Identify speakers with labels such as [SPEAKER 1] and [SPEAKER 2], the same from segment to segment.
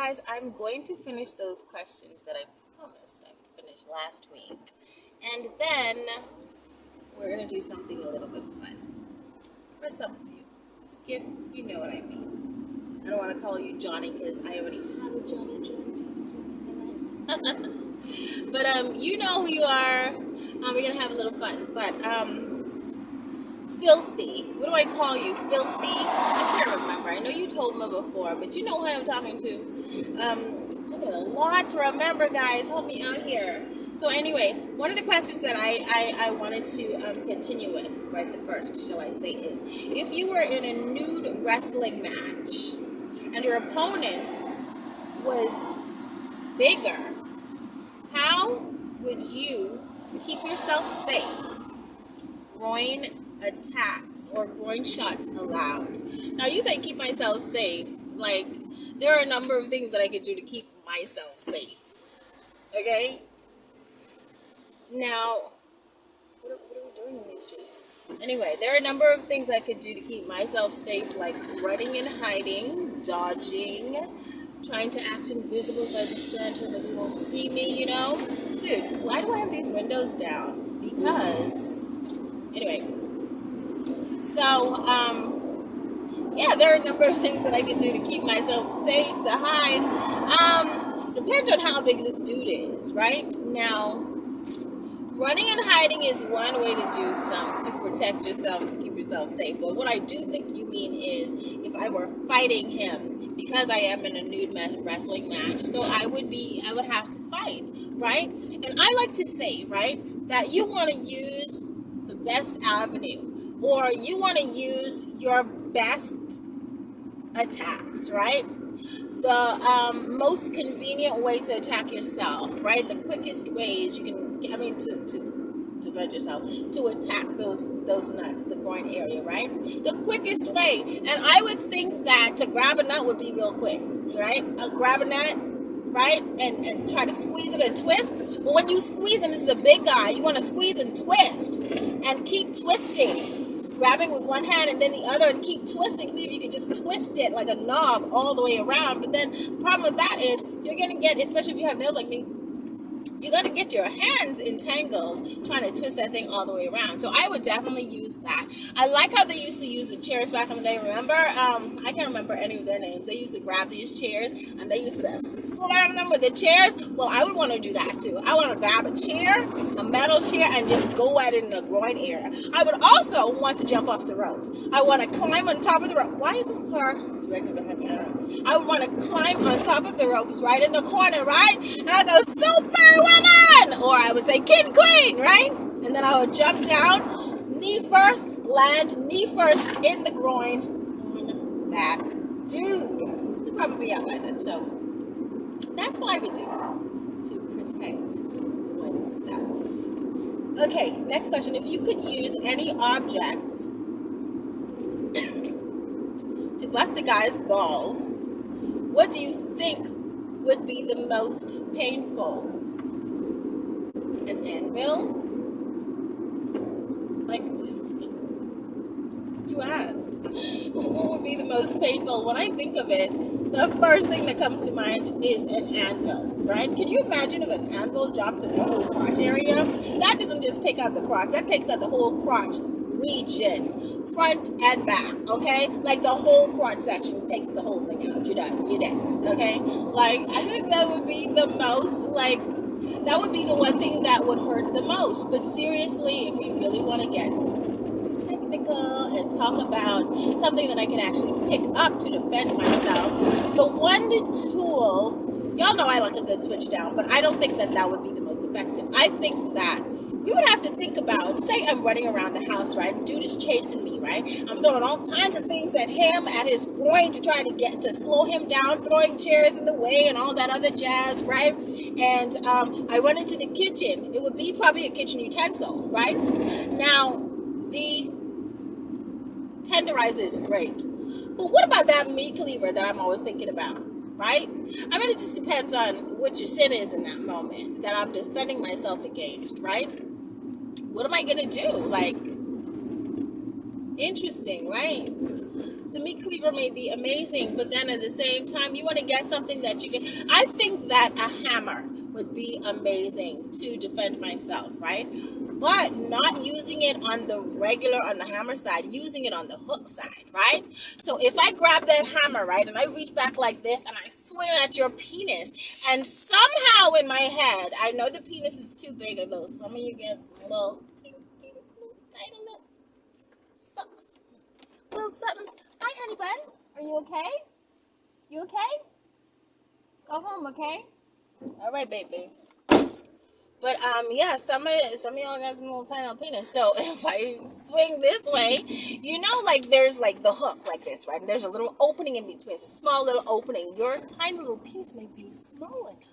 [SPEAKER 1] guys, I'm going to finish those questions that I promised I would finish last week. And then we're going to do something a little bit fun. For some of you. Skip, you know what I mean. I don't want to call you Johnny because I already have a Johnny. But you know who you are. We're going to have a little fun. But filthy. What do I call you? Filthy? I can't remember. I know you told me before, but you know who I'm talking to. I got a lot to remember, guys. Help me out here. So anyway, one of the questions that I wanted to continue with, right, the first, shall I say, is if you were in a nude wrestling match and your opponent was bigger, how would you keep yourself safe? Groin attacks or groin shots allowed. Now you say keep myself safe. Like, there are a number of things that I could do to keep myself safe. Okay? Now, what are we doing in these streets? Anyway, there are a number of things I could do to keep myself safe, like running and hiding, dodging, trying to act invisible if I just stand here that you won't see me, you know? Dude, why do I have these windows down? Because, anyway, so, yeah, there are a number of things that I can do to keep myself safe, to hide. Depends on how big this dude is, right? Now, running and hiding is one way to protect yourself, to keep yourself safe. But what I do think you mean is if I were fighting him, because I am in a nude wrestling match, so I would have to fight, right? And I like to say, right, that you want to use the best avenue, or you want to use your best attacks, right? The most convenient way to attack yourself, right? The quickest ways you can, to defend yourself, to attack those nuts, the groin area, right? The quickest way, and I would think that to grab a nut would be real quick, right? Grab a nut, right, and try to squeeze it and twist. But when you squeeze, and this is a big guy, you want to squeeze and twist, and keep twisting. Grabbing with one hand and then the other and keep twisting. See if you can just twist it like a knob all the way around. But then the problem with that is you're going to get, especially if you have nails like me, you're going to get your hands entangled trying to twist that thing all the way around. So I would definitely use that. I like how they used to use the chairs back in the day, remember? I can't remember any of their names. They used to grab these chairs and they used to slam them with the chairs. Well, I would want to do that too. I want to grab a chair, a metal chair, and just go at it in the groin area. I would also want to jump off the ropes. I want to climb on top of the rope. Why is this car directly behind me? I don't know. I would want to climb on top of the ropes, right in the corner, right? And I go, Superwoman! Or I would say, Kid Queen, right? And then I would jump down, knee first, land knee first in the groin on that dude. He'll probably be out by then. So that's what I would do to protect oneself. Okay, next question. If you could use any object to bust a guy's balls, what do you think would be the most painful? An anvil? Like, you asked. What would be the most painful? When I think of it, the first thing that comes to mind is an anvil, right? Can you imagine if an anvil dropped in the whole crotch area? That doesn't just take out the crotch, that takes out the whole crotch region, front and back, okay? Like the whole crotch section takes the whole thing out. You're done. You're dead, okay? Like, I think that would be the most, like, that would be the one thing that would hurt the most. But seriously, if you really want to get technical and talk about something that I can actually pick up to defend myself, the one tool, y'all know I like a good switch down, but I don't think that that would be the most effective. I think that we would have to think about, say I'm running around the house, right? Dude is chasing me, right? I'm throwing all kinds of things at him, at his groin to try to slow him down, throwing chairs in the way and all that other jazz, right? And I run into the kitchen. It would be probably a kitchen utensil, right? Now, the tenderizer is great. But what about that meat cleaver that I'm always thinking about, right? I mean, it just depends on what your sin is in that moment that I'm defending myself against, right? What am I going to do? Like, interesting, right? The meat cleaver may be amazing, but then at the same time, you want to get something that you can. I think that a hammer would be amazing to defend myself, right? But not using it on the regular, on the hammer side, using it on the hook side, right? So if I grab that hammer, right, and I reach back like this and I swing at your penis, and somehow in my head, I know the penis is too big, although some of you get some little, little tiny little something. Hi, honey bun. Are you okay? You okay? Go home, okay? All right, baby. But yeah, some of y'all got some little tiny little penis. So if I swing this way, you know, like there's like the hook like this, right? And there's a little opening in between. It's a small little opening. Your tiny little penis may be small enough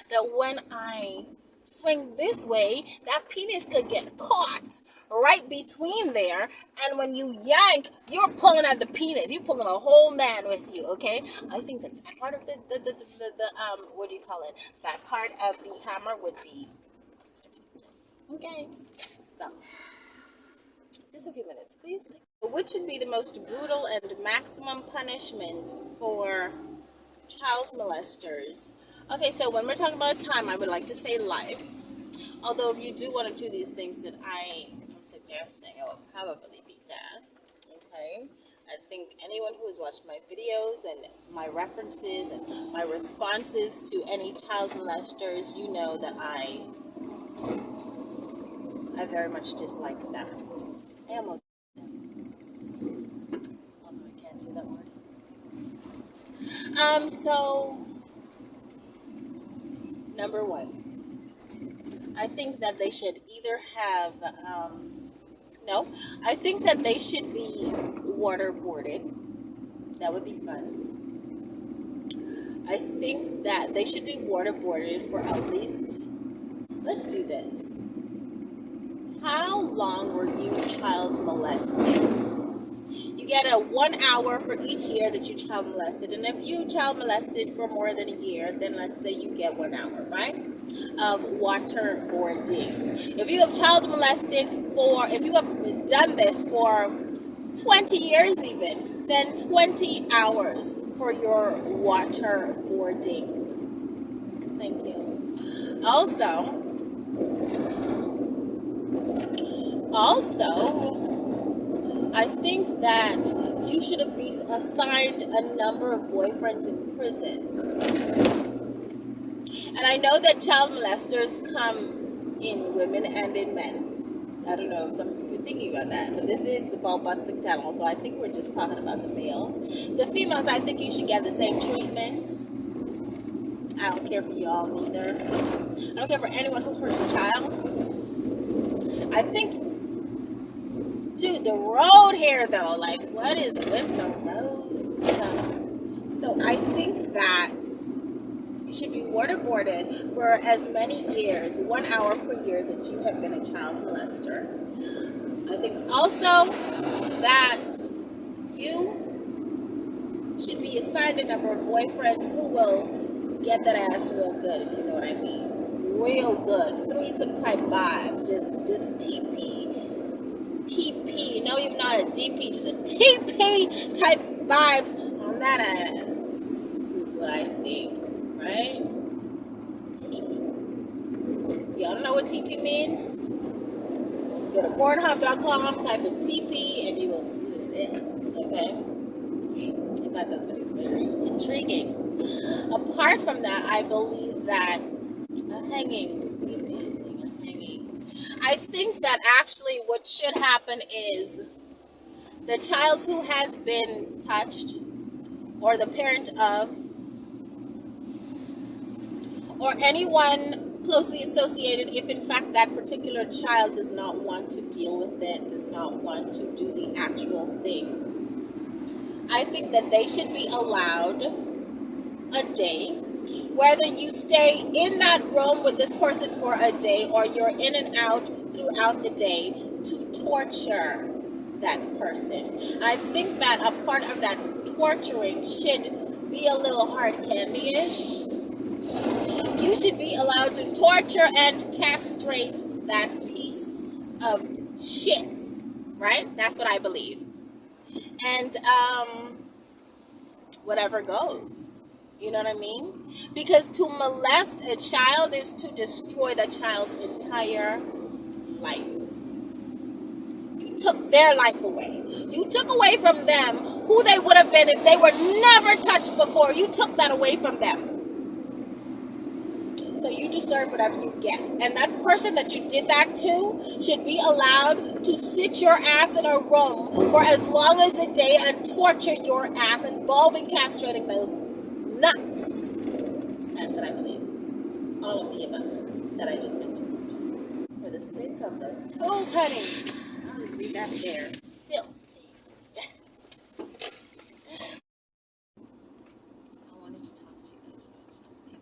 [SPEAKER 1] that when I swing this way, that penis could get caught right between there, and when you yank, you're pulling at the penis. You're pulling a whole man with you. Okay, I think that part of the what do you call it? That part of the hammer would be okay. So just a few minutes, please. Which should be the most brutal and maximum punishment for child molesters? Okay, so when we're talking about time, I would like to say life. Although if you do want to do these things that I am suggesting, it will probably be death. Okay? I think anyone who has watched my videos and my references and my responses to any child molesters, you know that I very much dislike that. I almost, although I can't say that word. So number one, I think that they should either have, I think that they should be waterboarded. That would be fun. I think that they should be waterboarded for at least, let's do this. How long were you child molested? You get a 1 hour for each year that you child molested. And if you child molested for more than a year, then let's say you get 1 hour, right? Of waterboarding. If you have child molested if you have done this for 20 years even, then 20 hours for your waterboarding. Thank you. Also, I think that you should be assigned a number of boyfriends in prison. And I know that child molesters come in women and in men. I don't know if some people are thinking about that, but this is the Ball Busting Channel, so I think we're just talking about the males. The females, I think you should get the same treatment. I don't care for y'all neither. I don't care for anyone who hurts a child. I think, dude, the road here though, like what is with the road? So I think that you should be waterboarded for as many years, 1 hour per year that you have been a child molester. I think also that you should be assigned a number of boyfriends who will get that ass real good, if you know what I mean. Real good. Threesome type vibes. Just TP. No, you're not a DP, just a TP type vibes on that ass. Is what I think, right? TP. Y'all don't know what TP means? Go to Pornhub.com, type in TP, and you will see what it is, okay? In fact, that's very intriguing. Apart from that, I believe that a hanging would be amazing. A hanging. I think that actually what should happen is the child who has been touched, or the parent of, or anyone closely associated, if in fact that particular child does not want to deal with it, does not want to do the actual thing, I think that they should be allowed a day, whether you stay in that room with this person for a day or you're in and out throughout the day, to torture that person. I think that a part of that torturing should be a little hard candy-ish. You should be allowed to torture and castrate that piece of shit, right? That's what I believe. and whatever goes. You know what I mean? Because to molest a child is to destroy that child's entire life. You took their life away. You took away from them who they would have been if they were never touched before. You took that away from them. So you deserve whatever you get. And that person that you did that to should be allowed to sit your ass in a room for as long as a day and torture your ass, involving castrating those nuts. That's what I believe. All of the above that I just mentioned. For the sake of the toe honey, I'll just leave that there. Filthy. I wanted to talk to you guys about something.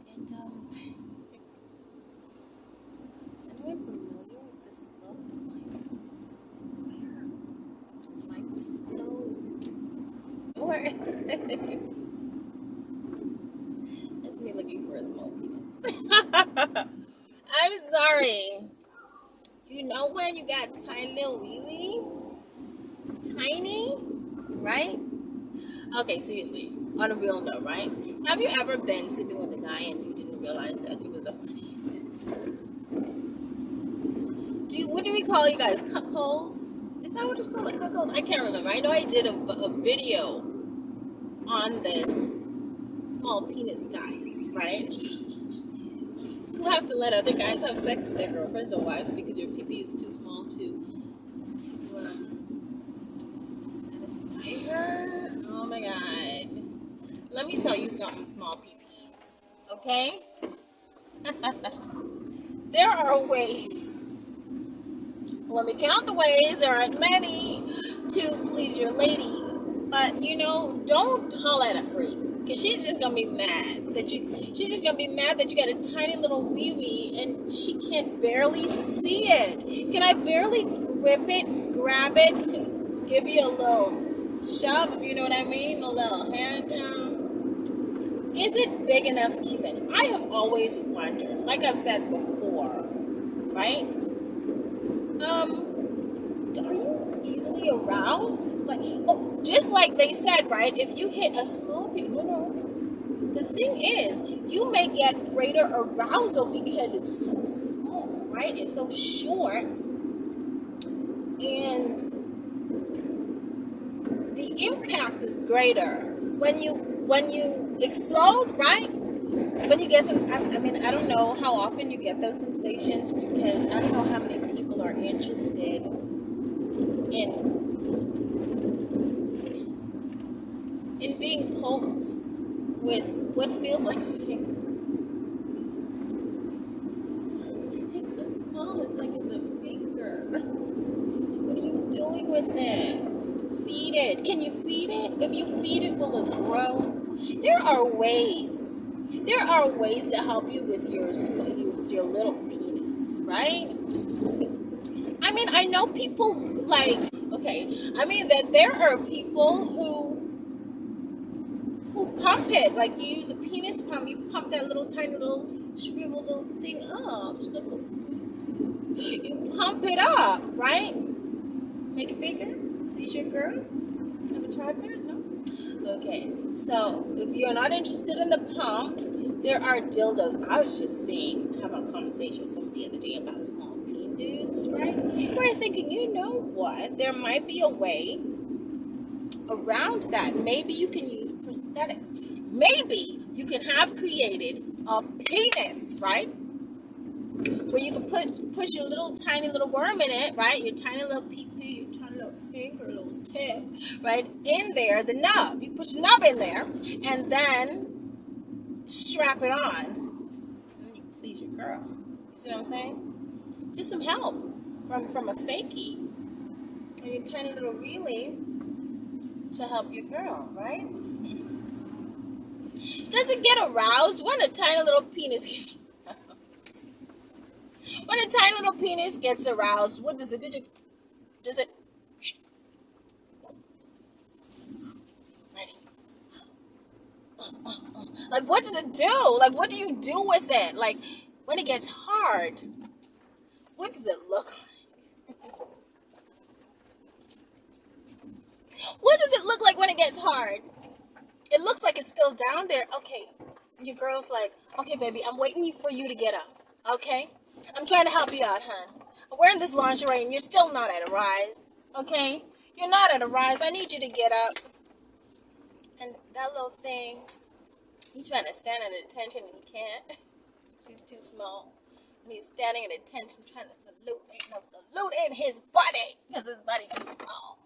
[SPEAKER 1] And is anyone familiar with this look? Like, where? Microscope. Where is it? It's me looking for a small penis. I'm sorry. You know when you got tiny little wee-wee? Tiny? Right? Okay, seriously. On a real note, right? Have you ever been sleeping with a guy and you didn't realize that he was a honey? What do we call you guys? Cuckolds? Is that what it's called? Like cuckolds? I can't remember. I know I did a video on this. Small penis guys, right? You have to let other guys have sex with their girlfriends or wives because your pee-pee is too small to satisfy her. Oh my god. Let me tell you something, small pee-pees. Okay? There are ways. Let me count the ways. There aren't many to please your lady. But, don't holler at a freak. Because she's just going to be mad that you got a tiny little wee-wee and she can barely see it. Can I barely grab it to give you a little shove, if you know what I mean? A little hand down. Is it big enough even? I have always wondered, like I've said before, right? Are you easily aroused? Just like they said, right? If you hit a small penis, no. The thing is, you may get greater arousal because it's so small, right? It's so short, and the impact is greater when you explode, right? When you get some, I don't know how often you get those sensations because I don't know how many people are interested in being poked with what feels like a finger. It's so small, it's like it's a finger. What are you doing with it? Feed it. Can you feed it? If you feed it, will it grow? There are ways to help you with your little penis, right? I know people that there are people who pump it, like you use a penis pump, you pump that little tiny little shrivel little thing up, you pump it up, right? Make it bigger. Please your girl. Ever tried that? No? Okay, so if you're not interested in the pump, there are dildos. I was just having a conversation with someone the other day about small peen dudes, right? We're thinking, you know what? There might be a way around that. Maybe you can use prosthetics. Maybe you can have created a penis, right? Where you can push your little tiny little worm in it, right? Your tiny little pee-pee, your tiny little finger, little tip, right? In there, the nub. You put your nub in there and then strap it on. And you please your girl. You see what I'm saying? Just some help from a fakie or your tiny little reelie to help your girl, right? Does it get aroused when a tiny little penis gets aroused? When a tiny little penis gets aroused, what does it do? Does it ready? Like, what does it do? Like, what do you do with it? Like, when it gets hard, what does it look like? What does it look like when it gets hard? It looks like it's still down there. Okay. Your girl's like, okay, baby, I'm waiting for you to get up. Okay? I'm trying to help you out, hon. I'm wearing this lingerie and you're still not at a rise. Okay? You're not at a rise. I need you to get up. And that little thing, he's trying to stand at attention and he can't. He's too small. And he's standing at attention trying to salute. Ain't no salute in his body because his body's too small.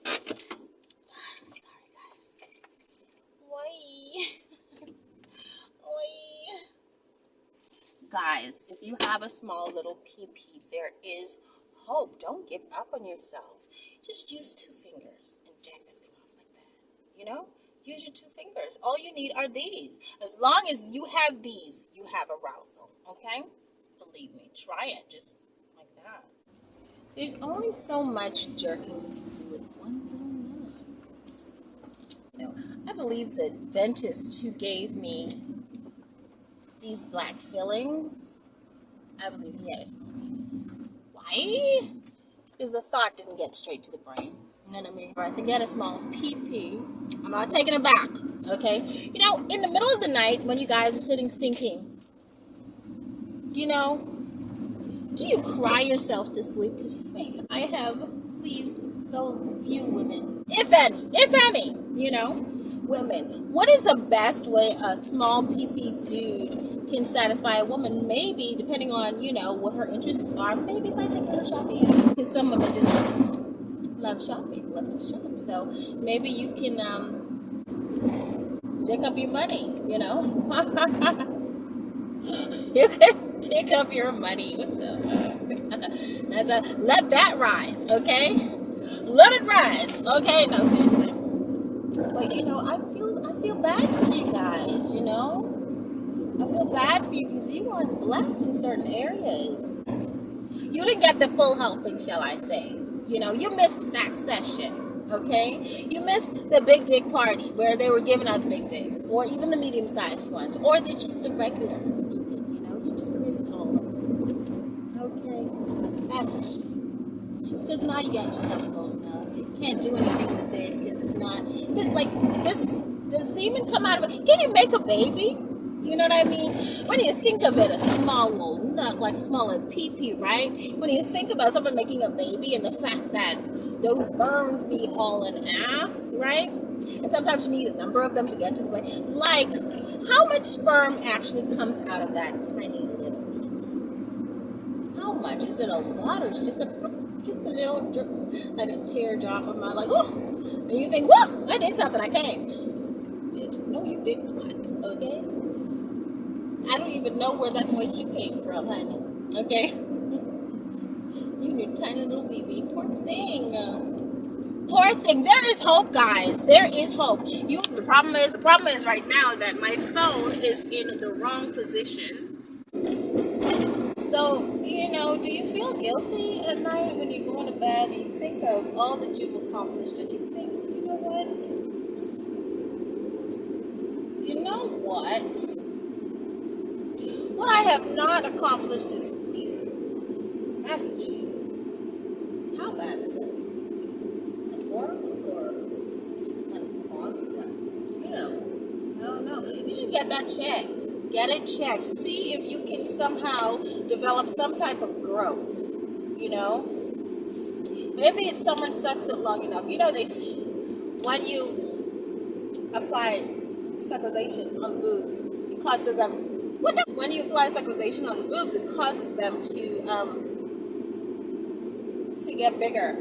[SPEAKER 1] I'm sorry, guys. Why? Guys, if you have a small little pee-pee, there is hope. Don't give up on yourselves. Just use 2 fingers and jack the thing off like that. You know? Use your 2 fingers. All you need are these. As long as you have these, you have arousal. Okay? Believe me. Try it. Just like that. There's only so much jerking you can do with one little nut. You know, I believe the dentist who gave me these black fillings, I believe he had a small penis. Why? Because the thought didn't get straight to the brain. You know what I mean? I think he had a small pee-pee. I'm not taking it back, okay? You know, in the middle of the night when you guys are sitting thinking, you know, do you cry yourself to sleep? Because you think, I have pleased so few women, if any, you know, women. What is the best way a small pee-pee dude can satisfy a woman? Maybe, depending on, you know, what her interests are, maybe by taking her shopping. Because some women just love shopping, love to shop. So maybe you can dick up your money, you know? You can dick up your money with let that rise, okay? Let it rise, okay? No, seriously. But you know, I feel bad for you guys, you know? I feel bad for you because you weren't blessed in certain areas. You didn't get the full helping, shall I say. You know, you missed that session, okay? You missed the big dick party where they were giving out the big dicks, or even the medium-sized ones, or they're just the regulars even, you know? You just missed all of them, okay? That's a shame. Because now you got yourself blown up. You can't do anything with it because it's not, does semen come out of it? Can you make a baby? You know what I mean? When you think of it, a small little nut, like a small little pee-pee, right? When you think about someone making a baby and the fact that those sperms be hauling ass, right? And sometimes you need a number of them to get to the way. Like, how much sperm actually comes out of that tiny little pee-pee? How much? Is it a lot or is it just a little drip, like a teardrop of my, like, oh! And you think, whoa, I did something, I came. Bitch, no you did not, okay? I don't even know where that moisture came from, honey. Okay? You and your tiny little baby. Poor thing. Poor thing. There is hope, guys. There is hope. The problem is right now that my phone is in the wrong position. So, you know, do you feel guilty at night when you're going to bed and you think of all that you've accomplished and you think, you know what? You know what? What I have not accomplished is pleasing. That's a shame. How bad does that make you feel? Like horrible or just kind of fun? You know, I don't know. You should get that checked. Get it checked. See if you can somehow develop some type of growth. You know? Maybe it's someone sucks it long enough. You know, they say when you apply suckerization on boobs, it causes them. When you apply suckerization on the boobs, it causes them to get bigger.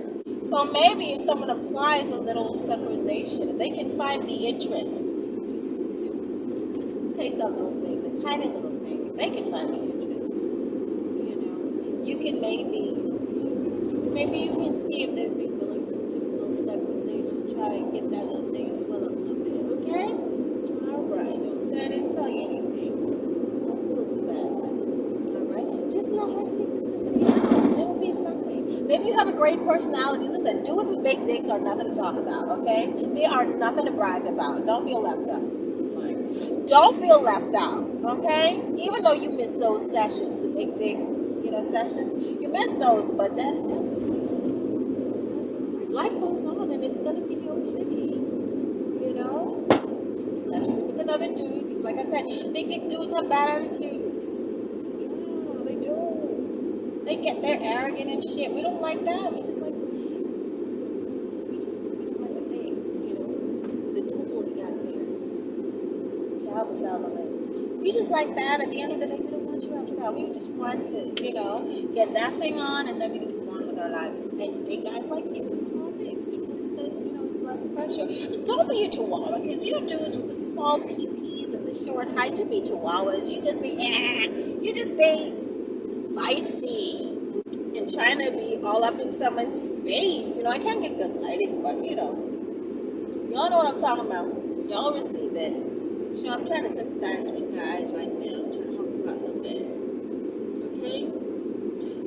[SPEAKER 1] So maybe if someone applies a little suckerization, if they can find the interest to taste that little thing, the tiny little thing, if they can find the interest, you know, you can maybe you can see if they'd be willing to do a little suckerization, try to get that little thing to swell up a little bit, okay? All right, don't say I didn't tell you anything. Too bad. Alright? Just let her sleep with somebody else. It'll be fine. Maybe you have a great personality. Listen, dudes with big dicks are nothing to talk about, okay? They are nothing to brag about. Don't feel left out. Right? Don't feel left out, okay? Even though you miss those sessions, the big dick, you know, sessions, you miss those, but that's okay. That's alright. Life goes goes on, and it's gonna be okay. You know, just let her sleep with another dude. Because, like I said, big dick dudes have bad attitudes. Yeah, they do. They're arrogant and shit. We don't like that. We just like the dick. We just like the thing. You know, the tool he got there to help us out on it. We just like that. At the end of the day, we don't want you after that. We just want to, you know, get that thing on, and then we can move on with our lives and date guys like you with small dicks, because then, you know, it's less pressure. Don't be a chihuahua, because you dudes with the small peepees and the short height, you be chihuahuas. You just be feisty and trying to be all up in someone's face. You know, I can't get good lighting, but you know, y'all know what I'm talking about. Y'all receive it. So I'm trying to sympathize with you guys right now. I'm trying to help you out a little bit. Okay?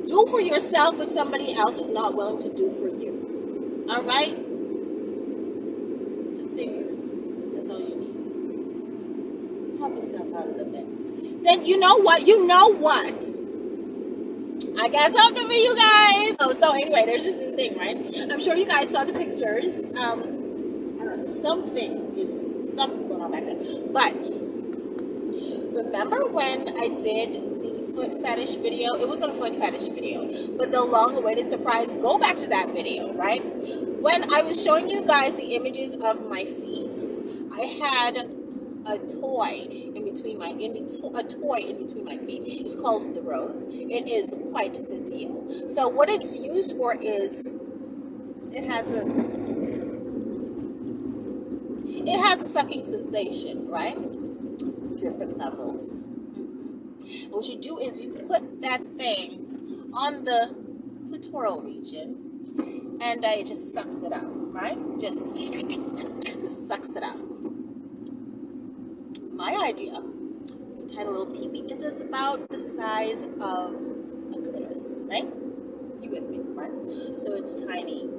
[SPEAKER 1] Do for yourself what somebody else is not willing to do for you. Alright? 2 fingers. That's all you need. Help yourself out a little bit. Then you know what? I got something for you guys. So anyway, there's this new thing, right? I'm sure you guys saw the pictures. I don't know, something's going on back there. But remember when I did the foot fetish video? It wasn't a foot fetish video, but the long-awaited surprise. Go back to that video, right? When I was showing you guys the images of my feet, I had a toy in between my feet. It's called the rose. It is quite the deal. So what it's used for is it has a sucking sensation, right? Different levels. And what you do is you put that thing on the clitoral region, and it just sucks it up, right? Just sucks it up. My idea, tiny little peepee, is it's about the size of a clitoris, right? You with me, right? So it's tiny.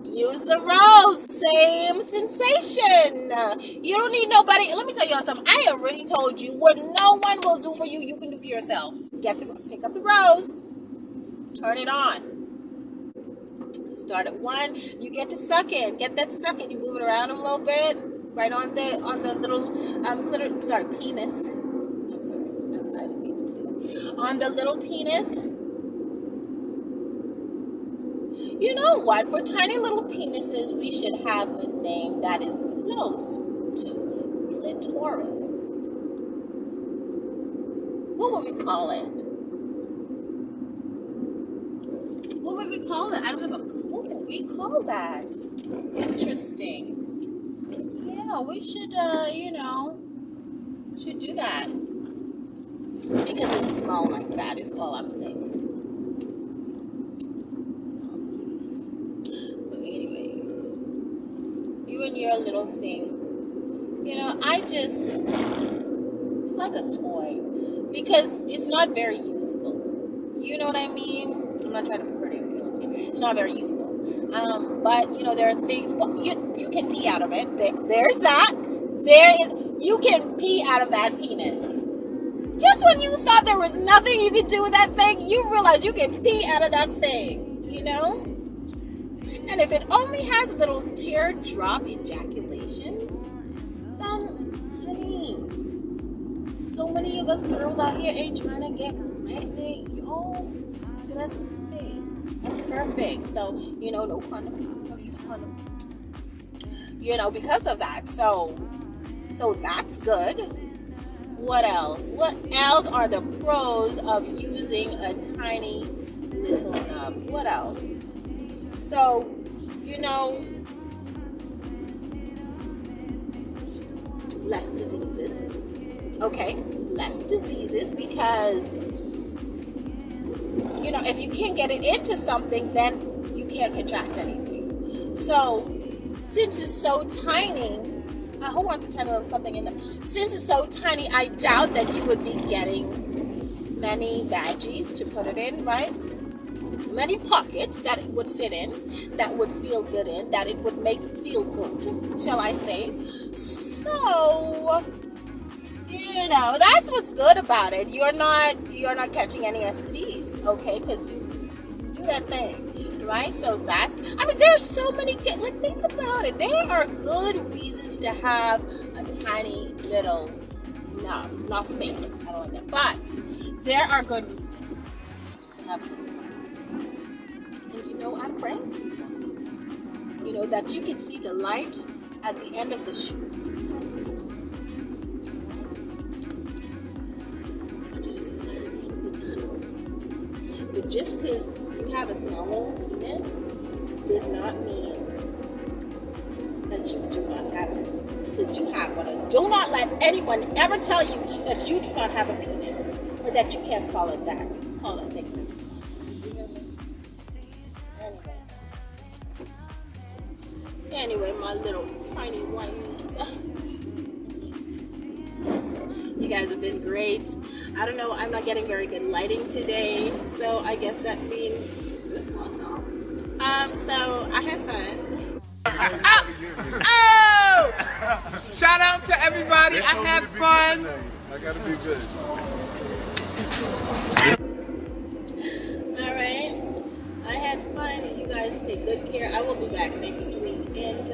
[SPEAKER 1] Use the rose, same sensation. You don't need nobody. Let me tell y'all something. I already told you what no one will do for you, you can do for yourself. Pick up the rose, turn it on. Start at 1. You get to sucking. Get that sucking. You move it around a little bit, right on the little penis. I'm sorry. I didn't mean to say that. On the little penis. You know what? For tiny little penises, we should have a name that is close to clitoris. What would we call it? What would we call it? I don't have a clue. What would we call that? Interesting. Yeah, we should, should do that. Because it's small like that is all I'm saying. Your little thing, it's like a toy, because it's not very useful, you know what I mean? I'm not trying to put it in, it's not very useful, but there are things, well, you can pee out of it. You can pee out of that penis. Just when you thought there was nothing you could do with that thing, you realize you can pee out of that thing, And if it only has little teardrop ejaculations, then, honey, so many of us girls out here ain't trying to get pregnant, So that's perfect. That's perfect. So, no condom. Don't use condom. Because of that. So that's good. What else? What else are the pros of using a tiny little nub? What else? So, less diseases. Okay? Less diseases, because, if you can't get it into something, then you can't contract anything. So, since it's so tiny, I hope I can tell something in there. Since it's so tiny, I doubt that you would be getting many veggies to put it in, right? Many pockets that it would fit in, that would feel good in, that it would make it feel good, shall I say. So, that's what's good about it. You're not catching any STDs, okay? Because you do that thing right? So that's, I mean, there are so many good, like, think about it. There are good reasons to have a tiny little, no, not for me, I don't like that, but there are good reasons to have a little one. And you know, I'm praying for you guys. You know, that you can see the light at the end of the tunnel. I want you to see the light at the end of the tunnel. But just because you have a smaller penis does not mean that you do not have a penis. Because you have one. And do not let anyone ever tell you that you do not have a penis. Or that you can't call it that. You can call it that. Anyway, my little tiny ones. You guys have been great. I don't know, I'm not getting very good lighting today, so I guess that means this one though. So I had fun.
[SPEAKER 2] Oh! Shout out to everybody. I had fun.
[SPEAKER 3] I gotta be good.
[SPEAKER 1] All right. I had fun. You guys take good care. I will be back next week, and